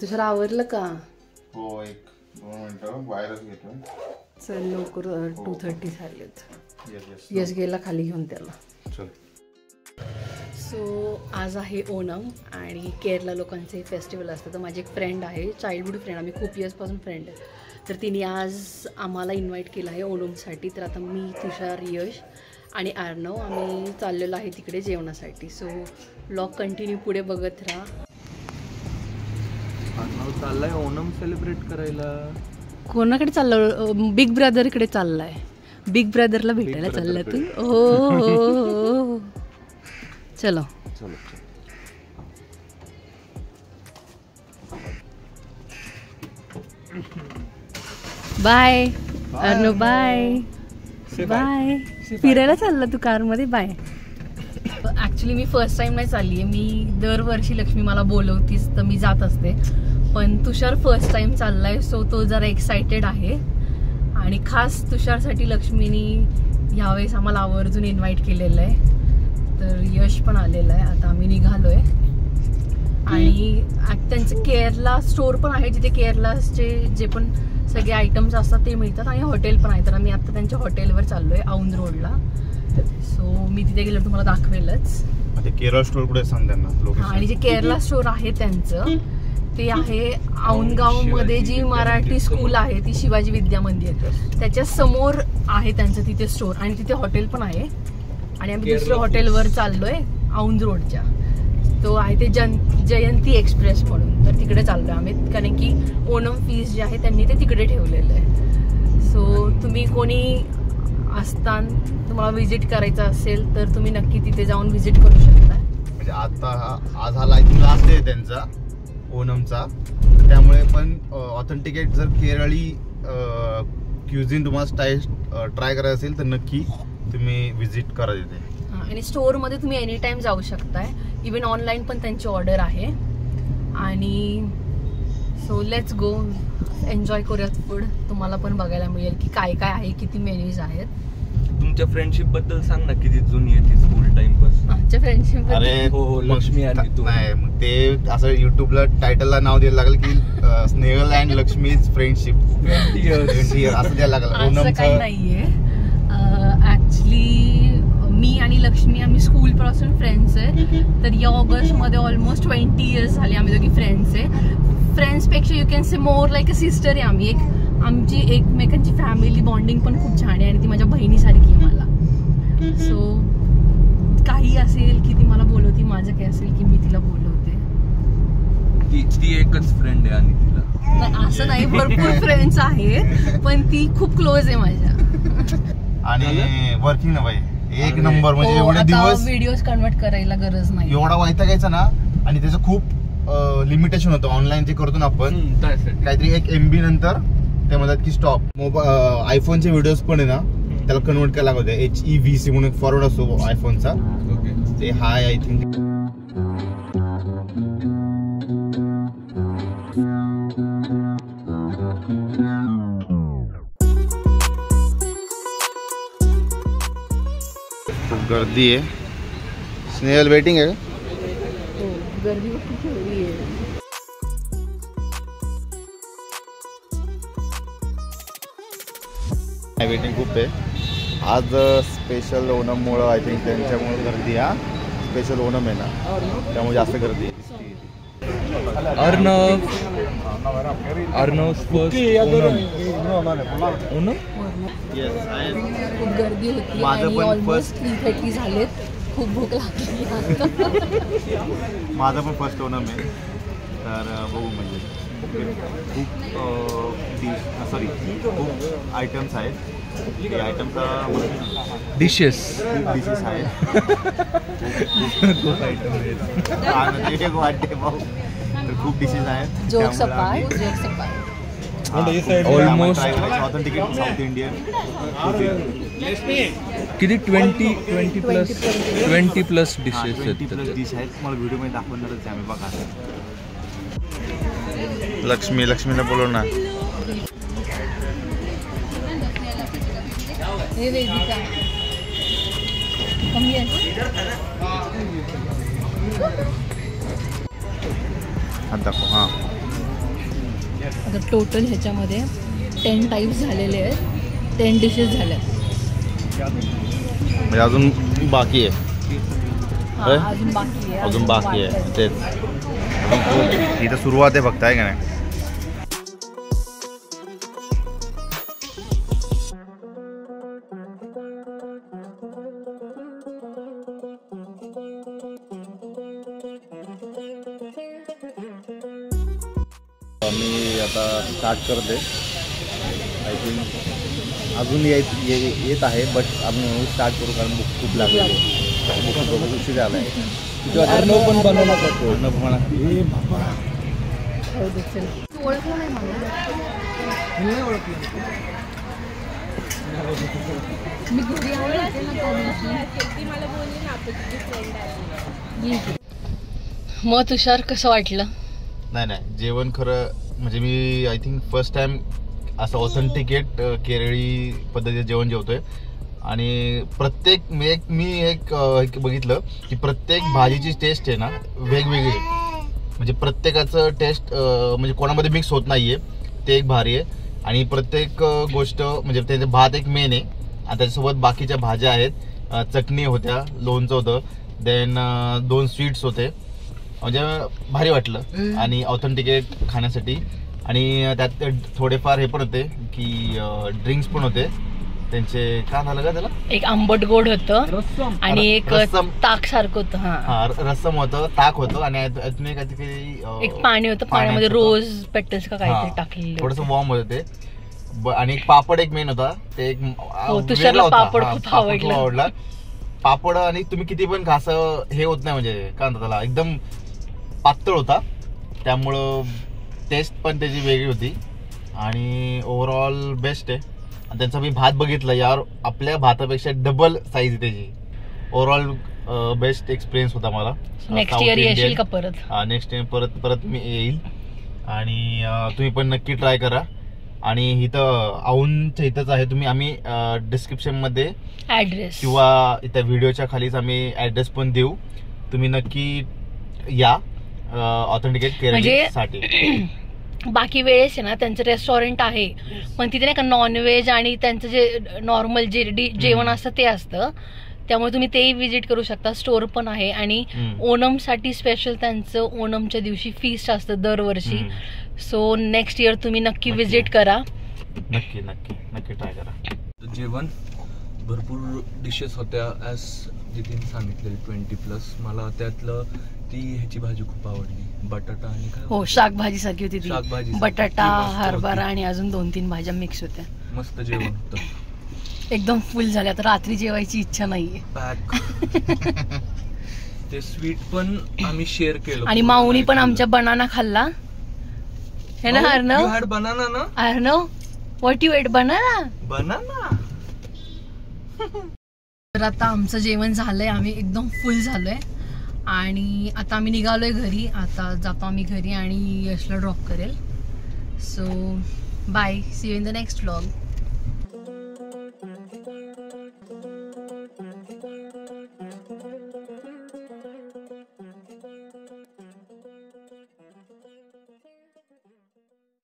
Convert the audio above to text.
तुझं आवरलं का? हो, एक 2 मिनिटं बाहेरच घेतो. चल लवकर 2:30 झालेत. यस गेला खाली घेऊन त्याला. चल. सो आज आहे ओणम आणि केरला लोकांचे फेस्टिवल असतं. तर माझी एक फ्रेंड आहे, चाइल्डहूड फ्रेंड, आम्ही खूप इयर्सपासून फ्रेंड आहे. तर तिने आज आम्हाला इन्व्हाइट केलं आहे ओणमसाठी. तर आता मी, तुषार, यश आणि अर्णव आम्ही चाललेलो आहे तिकडे जेवणासाठी. सो व्लॉग कंटिन्यू पुढे बघत राहा. अर्णव चाललाय ओणम सेलिब्रेट करायला. कोणाकडे चाललं? बिग ब्रदरकडे चाललाय. बिग ब्रदरला भेटायला चालला तू? हो. चलो चलो. बाय अर्णव. Bye bye. फिरायला चालला तू कारमध्ये? बाय. ॲक्च्युली मी फर्स्ट टाइम नाही चालली आहे. मी दरवर्षी लक्ष्मी मला बोलवतीस तर मी जात असते, पण तुषार फर्स्ट टाइम चाललाय. सो तो जरा एक्सायटेड आहे आणि खास तुषारसाठी लक्ष्मीनी ह्यावेळेस आम्हाला आवर्जून इन्व्हाइट केलेलं आहे. तर यश पण आलेलं आहे. आता आम्ही निघालोय आणि त्यांचं केरला स्टोर पण आहे जिथे केरलाचे जे पण सगळे आयटम्स असतात ते मिळतात आणि हॉटेल पण आहे. तर आम्ही आता त्यांच्या हॉटेलवर चाललोय औंध रोडला. सो मी तिथे गेल्यावर तुम्हाला दाखवेलच. केरळ स्टोर कुठे सांग त्यांना. आणि जे केरला स्टोर आहे त्यांचं ते आहे औंधगाव मध्ये जी मराठी स्कूल आहे ती शिवाजी विद्या मंदिर, त्याच्या समोर आहे त्यांचं तिथे स्टोर आणि तिथे हॉटेल पण आहे. आणि आम्ही दुसऱ्या हॉटेलवर चाललोय औंध रोडच्या. तो आहे ते जयंती एक्सप्रेस म्हणून. तर तिकडे चाललोय आम्ही कारण की ओणम फीस्ट जे आहे त्यांनी ते तिकडे ठेवलेलं आहे. सो तुम्ही कोणी असताना तुम्हाला व्हिजिट करायचं असेल तर तुम्ही नक्की तिथे जाऊन व्हिजिट करू शकता. म्हणजे आता आज हा लास्ट डे आहे त्यांचा ओणमचा, त्यामुळे पण ऑथेंटिकेट जर केरळी क्युझिन तुम्हाला ट्राय करायचं असेल तर नक्की तुम्ही व्हिजिट करा तिथे. आणि स्टोअरमध्ये तुम्ही एनी टाइम जाऊ शकताय. इवन ऑनलाईन पण त्यांची ऑर्डर आहे. आणि सो लेट्स गो, एन्जॉय करूयात फूड. तुम्हाला पण बघायला मिळेल की काय काय आहे, किती मेन्यूज आहेत. तुमच्या फ्रेंडशिप बद्दल सांग ना, किती जुनी आहे ती स्कूल टाइम पासून. आमच्या फ्रेंडशिप अरे हो, लक्ष्मी आणि तू. नाही मग ते असं युट्यूबला टायटलला नाव द्यायला लागलं की Snehal and Lakshmi's friendship 20 years असं द्यायला लागलं. असं काही नाहीये. ऍक्च्युली मी आणि लक्ष्मी आम्ही स्कूल पासून फ्रेंड्स आहे. तर या ऑगस्ट मध्ये ऑलमोस्ट 20 years झाले आम्ही दोघी फ्रेंड्स आहे. फ्रेंड्स पेक्षा you can say more like a sister आहे आम्ही. आमची एकमेकांची फॅमिली बॉन्डिंग पण खूप छान आहे आणि ती माझ्या बहिणीसारखी आहे मला. सो काही असेल की ती मला बोलवती, माझं काही असेल की मी तिला बोलवते. ती एकच फ्रेंड आहे आणि तिला नाही असं नाही, भरपूर फ्रेंड्स आहेत पण ती खूप क्लोज आहे माझ्या. आणि वर्किंग ना बाई एक नंबर. म्हणजे एवढे दिवस व्हिडिओज कन्वर्ट करायला गरज नाही. एवढा वैतागायचा ना. आणि त्याचं खूप लिमिटेशन होतं. ऑनलाईन जे करतो ना आपण काहीतरी 1 MB नंतर ते म्हणतात की स्टॉप. मोबाईल आयफोनचे व्हिडिओज पण आहे ना त्याला कन्वर्ट करायला लागते. HEVC म्हणून फॉरवर्ड असतो आयफोनचा. ते हाय आय थिंक. खूप गर्दी आहे. स्नेहल वेटिंग आहे. गर्दी खूप ठेवली आहे. वेटिंग खूप आहे. आज स्पेशल ओणममुळं आय थिंक त्यांच्यामुळे गर्दी. हा स्पेशल ओणम आहे ना त्यामुळे जास्त गर्दी आहे. अर्णव खूप गर्दी होती आणि ऑलमोस्ट 3:30 झालेत. खूप भूक लागली. माझं पण फर्स्ट ओणम आहे. तर बघू म्हणजे खूप खूप आयटम्स आहेत. आयटमचा डिशेस आहेत. खूप आयटम आहेत. वाटते भाऊ तर खूप डिशेस आहेत. Almost authenticate south Indian. किती 20 प्लस डिशेस डिश आहेत. मला व्हिडिओमध्ये दाखवणारच आहे आम्ही. बघा लक्ष्मीला बोलव ना. हात दाखव. हां आता टोटल ह्याच्यामध्ये 10 टाईप्स झालेले आहेत, 10 डिशेस झाल्या. म्हणजे अजून बाकी आहे. अजून बाकी आहे, अजून बाकी आहे तेच. इथं सुरुवात आहे फक्त, आहे का नाही. मी आता स्टार्ट करते. आय थिंक अजून येत आहे, बट आम्ही स्टार्ट करू कारण बुक खूप लागले. बुक उशीर आला आहे. अर्णव पण बनवला जातो. अर्णव म्हणा ओळखलं नाही मला. मी घरी आले ना. मग तुषार कसं वाटलं? नाही जेवण खरं म्हणजे मी आय थिंक फर्स्ट टाइम असं ऑथेंटिकेट केरळी पद्धतीचं जेवण जेवतोय. आणि प्रत्येक मी एक बघितलं की प्रत्येक भाजीची टेस्ट आहे ना वेगवेगळी, म्हणजे प्रत्येकाचं टेस्ट म्हणजे कोणामध्ये मिक्स होत नाहीये, ते एक भारी आहे. आणि प्रत्येक गोष्ट म्हणजे त्याचे भात एक मेन आहे आणि त्याच्यासोबत बाकीच्या भाज्या आहेत, चटणी होत्या, लोणचं होतं, देन 2 स्वीट्स होते. म्हणजे भारी वाटलं आणि ऑथेंटिकेट खाण्यासाठी. आणि त्यात थोडेफार हे पण होते की ड्रिंक्स पण होते त्यांचे. काय झालं का त्याला, एक आंबट गोड होतं आणि एक ताक सारखं होतं. हा रसम होतं, ताक होतं आणि अजून एक पाणी होतं, पाण्यामध्ये रोज पेटल्स का काहीतरी टाकलेलं, थोडंसं वॉर्म होतं ते. आणि एक पापड एक मेन होता, ते एक तुषारला पापड खूप आवडला. पापड आणि तुम्ही किती पण घासं हे होत नाही, म्हणजे काय म्हणतात त्याला, एकदम पातळ होता, त्यामुळं टेस्ट पण त्याची वेगळी होती. आणि ओव्हरऑल बेस्ट आहे. आणि त्यांचा मी भात बघितला यार, आपल्या भातापेक्षा डबल साईज आहे त्याची. ओव्हरऑल बेस्ट एक्सपिरियन्स होता मला. नेक्स्ट इयर येशील का परत? नेक्स्ट इयर परत मी येईल. आणि तुम्ही पण नक्की ट्राय करा. आणि इथं औंधच्या इथंच आहे. आम्ही डिस्क्रिप्शन मध्ये ऍड्रेस किंवा इथं व्हिडिओच्या खालीच आम्ही ऍड्रेस पण देऊ. तुम्ही नक्की या ऑथेंटिकेट केरळसाठी. बाकी वेळेस आहे ना त्यांचं रेस्टॉरंट आहे, पण तिथे नाही का नॉनव्हेज आणि त्यांचं जे नॉर्मल जे जेवण असतं ते असतं, त्यामुळे तुम्ही तेही विजिट करू शकता. स्टोर पण आहे. आणि ओणमसाठी स्पेशल त्यांचं ओणमच्या दिवशी फीस्ट असतं दरवर्षी. सो नेक्स्ट इयर तुम्ही नक्की विजिट करा. नक्की नक्की नक्की ट्राय करा. जेवण भरपूर डिशेस होत्या, ॲज जितीन सांगितलेलं 20+. मला त्यातलं ती ह्याची भाजी खूप आवडली, बटाटा आणि काय, हो शाकभाजी सारखी होती ती. शाकभाजी, बटाटा, हरभरा आणि अजून 2-3 भाज्या मिक्स होत्या. मस्त जेवण होतं. एकदम फुल झाल्या, तर रात्री जेवायची इच्छा नाहीये. पॅक. ते स्वीट पण आम्ही शेअर केलं. आणि माऊनी पण आमच्या बनाना खाल्ला है ना अर्णव? बनाना ना Arnav, what you ate? Banana. तर आता आमचं जेवण झालंय, आम्ही एकदम फुल झालोय आणि आता आम्ही निघालोय घरी. आता जातो आम्ही घरी आणि यशला ड्रॉप करेल. So bye, see you in the next vlog.